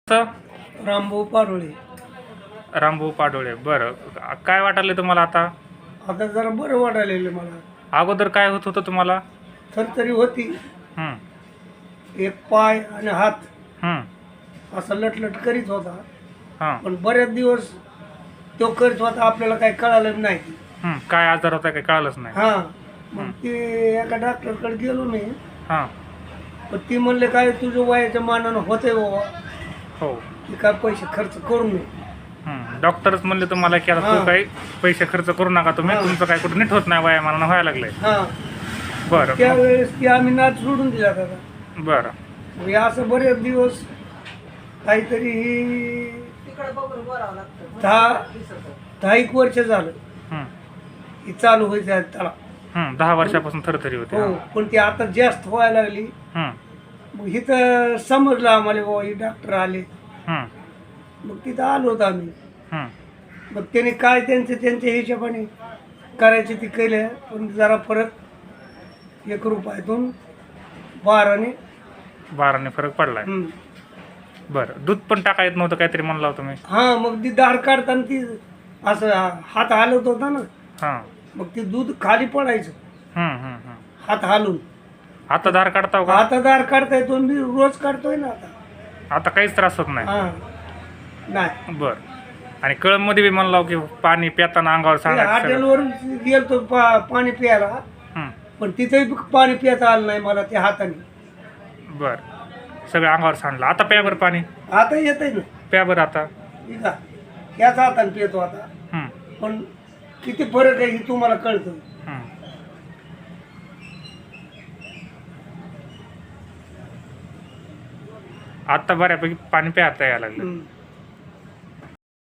रामभाऊ पाडोळे. रामभाऊ पाडोळे. बरं, काय वाटायले तुम्हाला आता? आता जरा बरं वाटायला मला. अगोदर काय होत होतं तुम्हाला? थरथरी होती, हं, एक पाय आणि हात हं, असा लटलट करीत होता. हां, पण बरेच दिवस तो करीत होता, आपल्याला काही कळालं नाही. हं. काय आजार होता काही कळलंच नाही. हां, मग ते एका डॉक्टरकडे गेलो मी. हां, पण ती म्हणले काय तुझं वयाच्या मानानं होतंय बाबा, हो. की काय पैसे खर्च करू नये. डॉक्टरच म्हणले तुम्हाला की आता हां. तू काही पैसे खर्च करू नका तुम्ही, हां. तुमचं काय कुठं नीट होत नाही, वयामानानं व्हायला लागलंय. हां, बरं, मग- त्यावेळेस ती आम्ही नाच सोडून दिला दादा. बरं. मग हे असं बरेच दिवस काहीतरी दहा एक वर्ष झालं हं, ही चालू व्हायचं त्याला. 10 वर्षापासून थरथरी होते. हो, पण ती आता जास्त व्हायला लागली. हं, मग इथं समजलं आम्हाला बाबा ही डॉक्टर आले. हं, मग तिथं आलो होतो आम्ही. हं. मग त्याने काय त्यांच्या हिशोबाने करायचे ते केलं. पण जरा परत 1 रुपयातून 12ने 12ने फरक पडलाय. बरं, दूध पण टाका येत नव्हतं काहीतरी म्हणला होता तुम्ही. हां, मग ती दाढ काढताना ती असं हात हलवत होता ना, हां, मग ते दूध खाली पडायचं हं, हं, हं. हात हालून. आता धार काढताव का? आता दाढ काढता येतो, मी रोज काढतोय ना आता. आता काहीच त्रास होत नाही. हां, नाही. बरं. आणि कळममध्ये बी म्हणला की पाणी पिताना अंगावर सांगायचं सगळं. हॉटेलवर गेलतो पाणी प्यायला, हं, पण तिथेही पाणी पिता आलं नाही मला त्या हाताने. बरं. सगळं अंगावर सांडलं. आता प्या बरं पाणी. आता येतंय ना, प्या बरं आता. ठीक आहे, याच हाताने पितो आता. हं, पण किती फरक आहे हे तुम्हाला कळतं. हं. आता बऱ्यापैकी पाणी प्यायला यायला लागलं. हं.